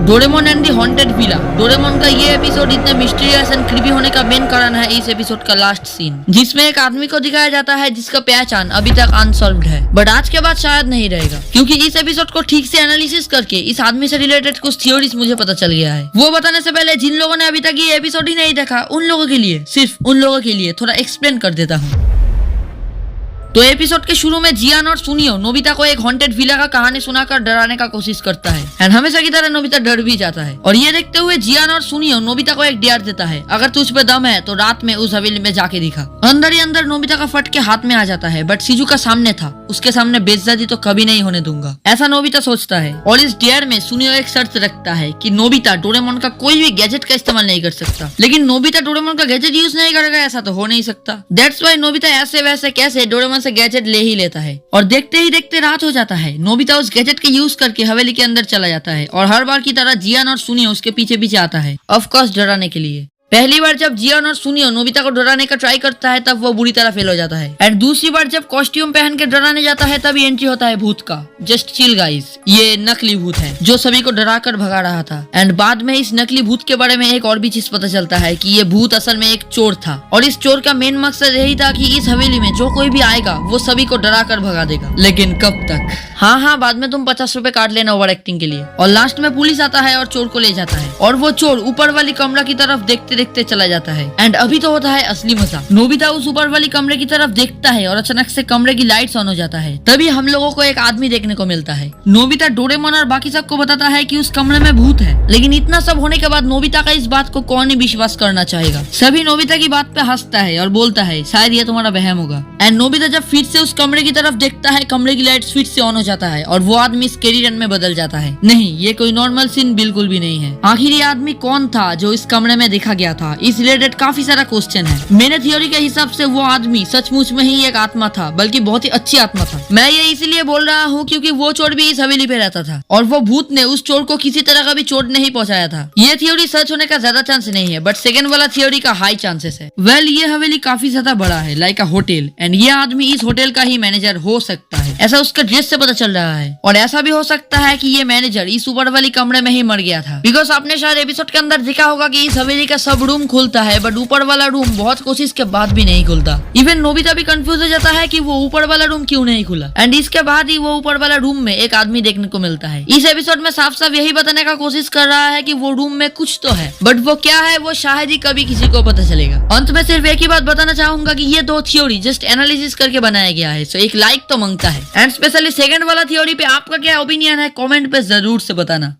Doraemon and the haunted villa. Doraemon का ये episode इतने मिस्टीरियस एंड क्रीपी होने का मेन कारण है इस एपिसोड का लास्ट सीन, जिसमें एक आदमी को दिखाया जाता है जिसका पहचान अभी तक अनसॉल्व्ड है, बट आज के बाद शायद नहीं रहेगा, क्योंकि इस एपिसोड को ठीक से एनालिसिस करके इस आदमी से रिलेटेड कुछ थ्योरीज मुझे पता चल गया है। वो बताने से पहले जिन लोगों ने अभी तक ये एपिसोड ही नहीं देखा उन लोगों के लिए, सिर्फ उन लोगों के लिए थोड़ा एक्सप्लेन कर देता हूँ। तो एपिसोड के शुरू में जियान और सुनियो नोबिता को एक हॉन्टेड विला का कहानी सुनाकर डराने का कोशिश करता है, एंड हमेशा की तरह नोबिता डर भी जाता है। और ये देखते हुए जियान और सुनियो नोबिता को एक डेयर देता है, अगर तुझ पे दम है तो रात में उस हवेली में जाके दिखा। अंदर ही अंदर नोबिता का फट के हाथ में आ जाता है, बट शिजुका सामने था, उसके सामने बेइज्जती तो कभी नहीं होने दूंगा, ऐसा नोबिता सोचता है। और इस डेयर में सुनियो एक शर्त रखता है कि नोबिता डोरेमोन का कोई भी गैजेट का इस्तेमाल नहीं कर सकता, लेकिन नोबिता डोरेमोन का गैजेट यूज नहीं करेगा ऐसा तो हो नहीं सकता। दैट्स व्हाई नोबिता ऐसे वैसे कैसे डोरेमोन से गैजेट ले ही लेता है। और देखते ही देखते रात हो जाता है। नोबिता उस गैजेट के यूज करके हवेली के अंदर चला जाता है और हर बार की तरह जियान और सुनियो उसके पीछे पीछे आता है, ऑफ कोर्स डराने के लिए। पहली बार जब जियान और सुनियो नोबिता को डराने का ट्राई करता है तब वो बुरी तरह फेल हो जाता है, एंड दूसरी बार जब कॉस्ट्यूम पहन के डराने जाता है तभी एंट्री होता है भूत का। जस्ट चिल गाइस, ये नकली भूत है जो सभी को डरा कर भगा रहा था। एंड बाद में इस नकली भूत के बारे में एक और भी चीज पता चलता है कि ये भूत असल में एक चोर था, और इस चोर का मेन मकसद यही था कि इस हवेली में जो कोई भी आएगा वो सभी को डरा कर भगा देगा। लेकिन कब तक? हाँ, बाद में तुम 50 रुपए काट लेना ओवर एक्टिंग के लिए। और लास्ट में पुलिस आता है और चोर को ले जाता है, और वो चोर ऊपर वाली कमरा की तरफ देखते देखते चला जाता है। एंड अभी तो होता है असली मजा। नोबिता उस ऊपर वाली कमरे की तरफ देखता है और अचानक से कमरे की लाइट्स ऑन हो जाता है। तभी हम लोगों को एक आदमी देखने को मिलता है। नोबिता डोरेमोन और बाकी सबको बताता है कि उस कमरे में भूत है, लेकिन इतना सब होने के बाद नोबिता का इस बात को कौन ही विश्वास करना चाहेगा। सभी नोबिता की बात पे हंसता है और बोलता है शायद ये तुम्हारा वहम होगा। एंड नोबिता जब फिर से उस कमरे की तरफ देखता है, कमरे की लाइट्स फिर से ऑन हो जाता है और वो आदमी स्केरी रन में बदल जाता है। नहीं, ये कोई नॉर्मल सीन बिल्कुल भी नहीं है। आखिर ये आदमी कौन था जो इस कमरे में देखा गया था? इस रिलेटेड काफी सारा क्वेश्चन है। मेरे थ्योरी के हिसाब से वो आदमी सचमुच में ही एक आत्मा था, बल्कि बहुत ही अच्छी आत्मा था। मैं ये इसलिए बोल रहा हूँ क्योंकि वो चोर भी इस हवेली पे रहता था और वो भूत ने उस चोर को किसी तरह का भी चोट नहीं पहुंचाया था। ये थ्योरी सच होने का ज्यादा चांस नहीं है, बट सेकंड वाला थ्योरी का हाई चांसेस है। वेल, ये हवेली काफी ज्यादा बड़ा है, लाइक अ होटल, एंड ये आदमी इस होटल का ही मैनेजर हो सकता है, ऐसा उसका ड्रेस से पता चल रहा है। और ऐसा भी हो सकता है कि ये मैनेजर इस ऊपर वाली कमरे में ही मर गया था, बिकॉज आपने शायद एपिसोड के अंदर देखा होगा कि इस हवेली का सब रूम खुलता है, बट ऊपर वाला रूम बहुत कोशिश के बाद भी नहीं खुलता। इवन नोबिता भी कंफ्यूज हो जाता है कि वो ऊपर वाला रूम क्यों नहीं खुला, एंड इसके बाद ही वो ऊपर वाला रूम में एक आदमी देखने को मिलता है। इस एपिसोड में साफ साफ यही बताने का कोशिश कर रहा है कि वो रूम में कुछ तो है, बट वो क्या है वो शायद ही कभी किसी को पता चलेगा। अंत में सिर्फ एक ही बात बताना चाहूंगा कि ये दो थ्योरी जस्ट एनालिसिस करके बनाया गया है, सो एक लाइक तो मांगता है। एंड स्पेशली सेकंड वाला थ्योरी पे आपका क्या ओपिनियन है कमेंट पे जरूर से बताना।